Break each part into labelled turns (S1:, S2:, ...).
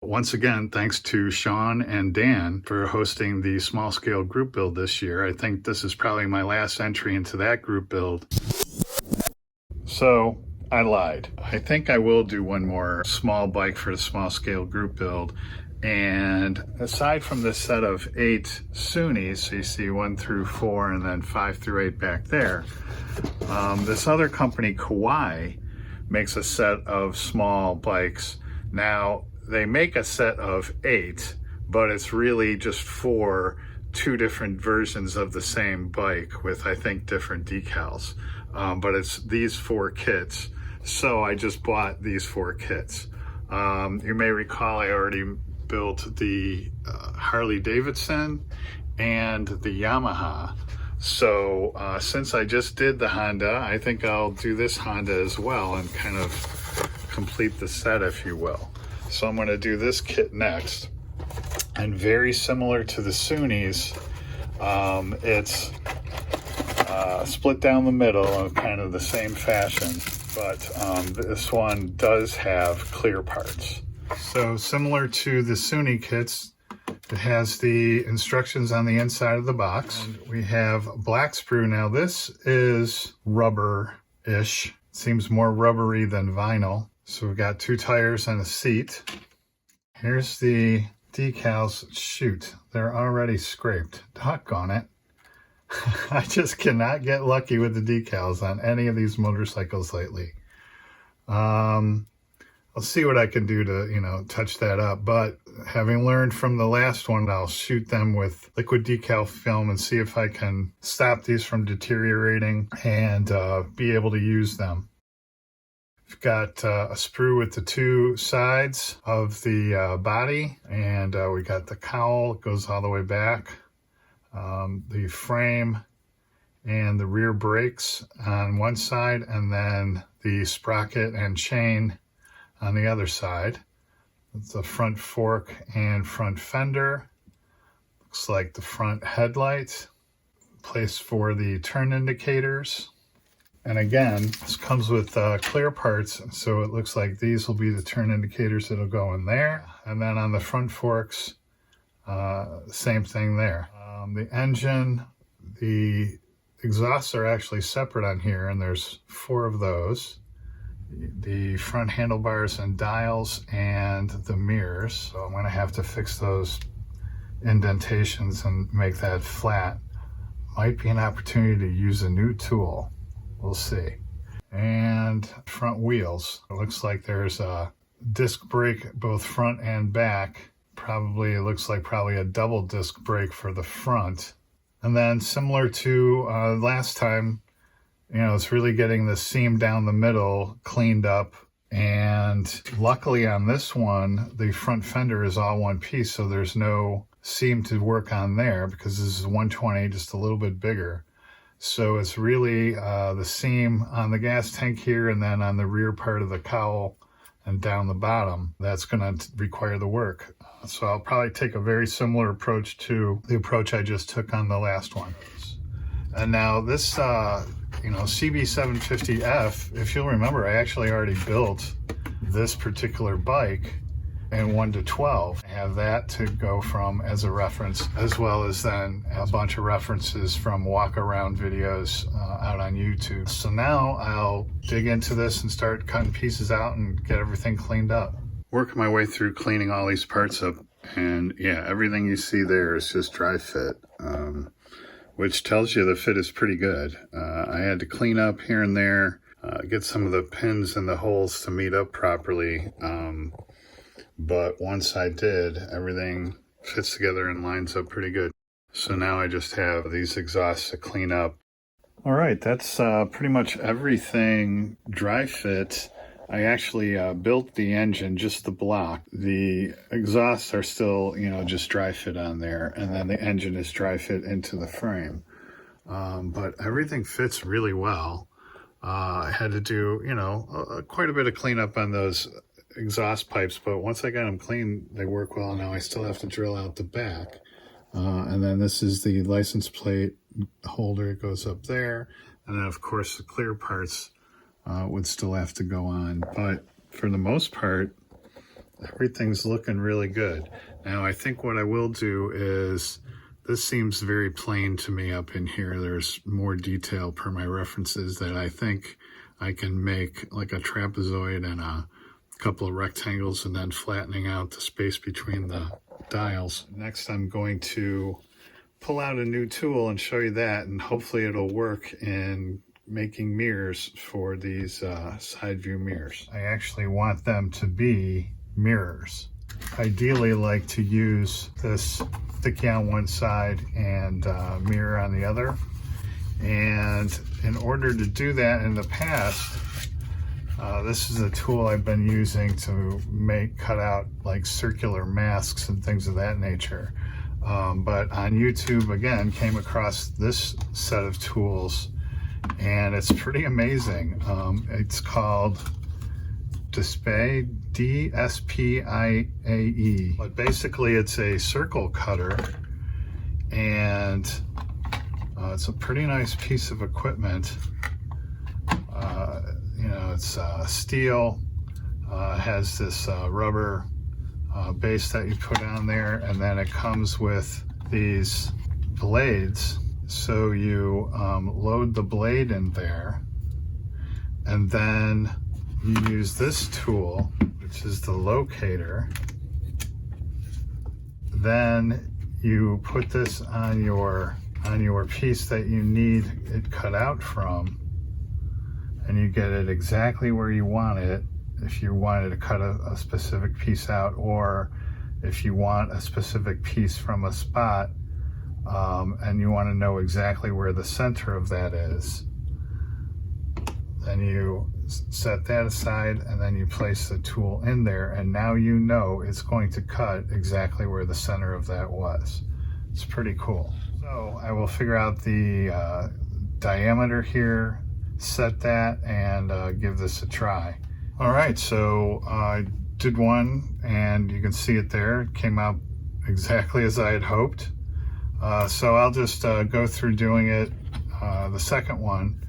S1: once again, thanks to Shawn and Dan for hosting the small scale group build this year. I think this is probably my last entry into that group build. So I lied. I think I will do one more small bike for the small scale group build. And aside from this set of 8 Sunnis, so you see 1 through 4 and then 5 through 8 back there, this other company, Kawai, makes a set of small bikes. Now, they make a set of 8, but it's really just for 2 different versions of the same bike with, I think, different decals. But it's these 4 kits. So I just bought these 4 kits. You may recall I already built the Harley Davidson and the Yamaha. So since I just did the Honda, I think I'll do this Honda as well and kind of complete the set, if you will. So I'm going to do this kit next. And very similar to the Sunnis, it's split down the middle in kind of the same fashion, but this one does have clear parts. So similar to the Sunni kits, it has the instructions on the inside of the box. And we have black sprue. Now this is rubber-ish. Seems more rubbery than vinyl. So we've got 2 tires and a seat. Here's the decals. Shoot, they're already scraped. Doggone it. I just cannot get lucky with the decals on any of these motorcycles lately. I'll see what I can do to, touch that up. But having learned from the last one, I'll shoot them with liquid decal film and see if I can stop these from deteriorating and be able to use them. We've got a sprue with the 2 sides of the body, and we got the cowl. It goes all the way back. The frame and the rear brakes on one side, and then the sprocket and chain on the other side. It's the front fork and front fender. Looks like the front headlight. Place for the turn indicators. And again, this comes with clear parts, so it looks like these will be the turn indicators that'll go in there. And then on the front forks, same thing there. The engine, the exhausts are actually separate on here, and there's 4 of those. The front handlebars and dials and the mirrors. So I'm going to have to fix those indentations and make that flat. Might be an opportunity to use a new tool. We'll see. And front wheels. It looks like there's a disc brake both front and back. It looks like probably a double disc brake for the front. And then similar to last time, it's really getting the seam down the middle cleaned up. And luckily on this one, the front fender is all one piece, so there's no seam to work on there because this is 120, just a little bit bigger. So it's really the seam on the gas tank here and then on the rear part of the cowl and down the bottom. That's going to require the work. So I'll probably take a very similar approach to the approach I just took on the last one. And now this, CB750F, if you'll remember, I actually already built this particular bike in 1:12. I have that to go from as a reference, as well as then a bunch of references from walk around videos out on YouTube. So now I'll dig into this and start cutting pieces out and get everything cleaned up. Working my way through cleaning all these parts up, and yeah, everything you see there is just dry fit, which tells you the fit is pretty good. I had to clean up here and there, get some of the pins and the holes to meet up properly. But once I did, everything fits together and lines up pretty good. So now I just have these exhausts to clean up. All right, that's pretty much everything dry fit. I actually built the engine, just the block. The exhausts are still, just dry fit on there, and then the engine is dry fit into the frame. But everything fits really well. I had to do, quite a bit of cleanup on those exhaust pipes, but once I got them clean, they work well. Now I still have to drill out the back. And then this is the license plate holder. It goes up there. And then, of course, the clear parts would still have to go on. But for the most part, everything's looking really good. Now I think what I will do is, this seems very plain to me up in here. There's more detail per my references that I think I can make like a trapezoid and a couple of rectangles and then flattening out the space between the dials. Next I'm going to pull out a new tool and show you that, and hopefully it'll work in making mirrors for these side view mirrors. I actually want them to be mirrors. Ideally like to use this sticky on one side and mirror on the other. And in order to do that in the past, this is a tool I've been using to cut out like circular masks and things of that nature. But on YouTube, again, came across this set of tools, and it's pretty amazing. It's called Dispae, D-S-P-I-A-E. But basically, it's a circle cutter, and it's a pretty nice piece of equipment. You know, it's steel, has this rubber base that you put on there, and then it comes with these blades. So you load the blade in there, and then you use this tool, which is the locator. Then you put this on your piece that you need it cut out from, and you get it exactly where you want it. If you wanted to cut a specific piece out, or if you want a specific piece from a spot, and you want to know exactly where the center of that is, then you set that aside, and then you place the tool in there, and now you know it's going to cut exactly where the center of that was. It's pretty cool. So I will figure out the diameter here, set that, and give this a try. All right, so I did one, and you can see it there. It came out exactly as I had hoped. So I'll just go through doing it, the second one.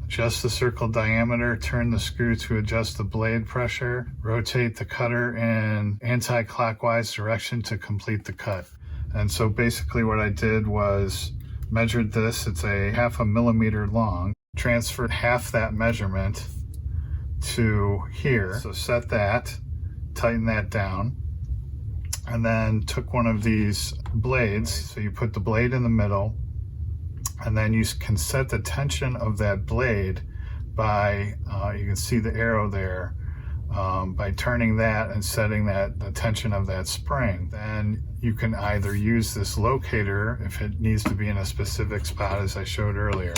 S1: Adjust the circle diameter, turn the screw to adjust the blade pressure, rotate the cutter in anti-clockwise direction to complete the cut. And so basically what I did was measured this. It's a 0.5 millimeter long, transferred half that measurement to here. So set that, tighten that down, and then took one of these blades. So you put the blade in the middle, and then you can set the tension of that blade by, you can see the arrow there, by turning that and setting the tension of that spring. Then you can either use this locator if it needs to be in a specific spot, as I showed earlier,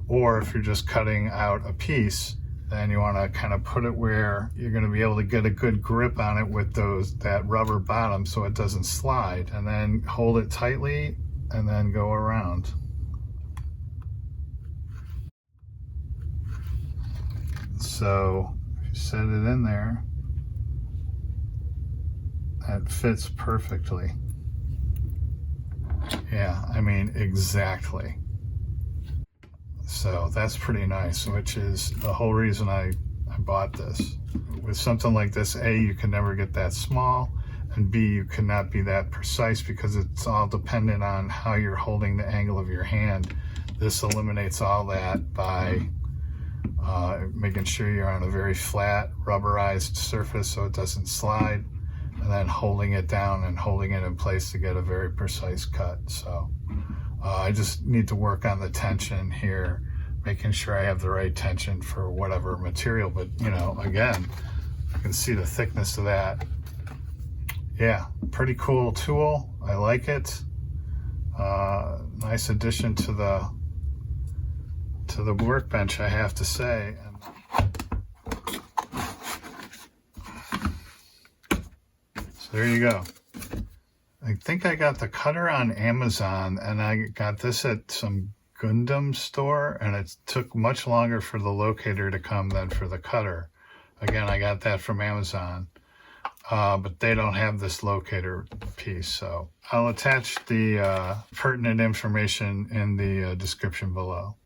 S1: or if you're just cutting out a piece, then you want to kind of put it where you're going to be able to get a good grip on it with that rubber bottom so it doesn't slide, and then hold it tightly and then go around. So if you set it in there, that fits perfectly. Yeah, I mean, exactly. So that's pretty nice, which is the whole reason I bought this. With something like this, A, you can never get that small, and B, you cannot be that precise because it's all dependent on how you're holding the angle of your hand. This eliminates all that by making sure you're on a very flat, rubberized surface so it doesn't slide, and then holding it down and holding it in place to get a very precise cut. So I just need to work on the tension here, making sure I have the right tension for whatever material. But, you know, again, you can see the thickness of that. Yeah, pretty cool tool. I like it. Nice addition to the workbench, I have to say. So there you go. I think I got the cutter on Amazon, and I got this at some Gundam store, and it took much longer for the locator to come than for the cutter. Again, I got that from Amazon, but they don't have this locator piece. So I'll attach the pertinent information in the description below.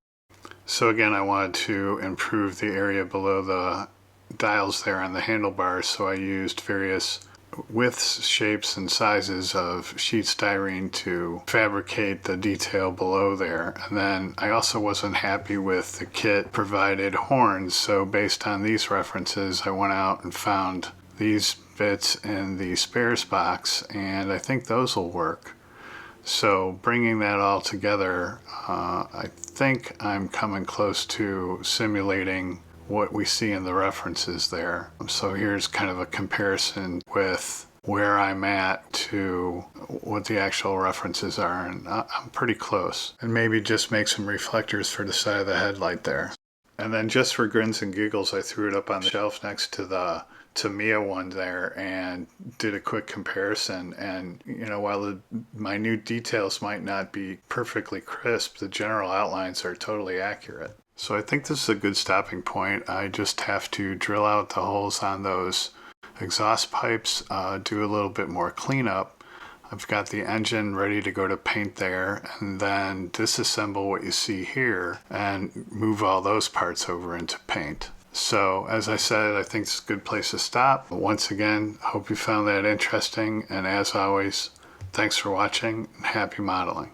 S1: So again, I wanted to improve the area below the dials there on the handlebars, so I used various widths, shapes, and sizes of sheet styrene to fabricate the detail below there. And then I also wasn't happy with the kit provided horns, so based on these references, I went out and found these bits in the spares box, and I think those will work. So bringing that all together, I think I'm coming close to simulating what we see in the references there. So here's kind of a comparison with where I'm at to what the actual references are, and I'm pretty close. And maybe just make some reflectors for the side of the headlight there. And then just for grins and giggles, I threw it up on the shelf next to the Tamiya one there and did a quick comparison. And while the minute details might not be perfectly crisp, the general outlines are totally accurate. So I think this is a good stopping point. I just have to drill out the holes on those exhaust pipes, do a little bit more cleanup. I've got the engine ready to go to paint there, and then disassemble what you see here and move all those parts over into paint. So as I said, I think it's a good place to stop. Once again, hope you found that interesting, and as always, thanks for watching and happy modeling.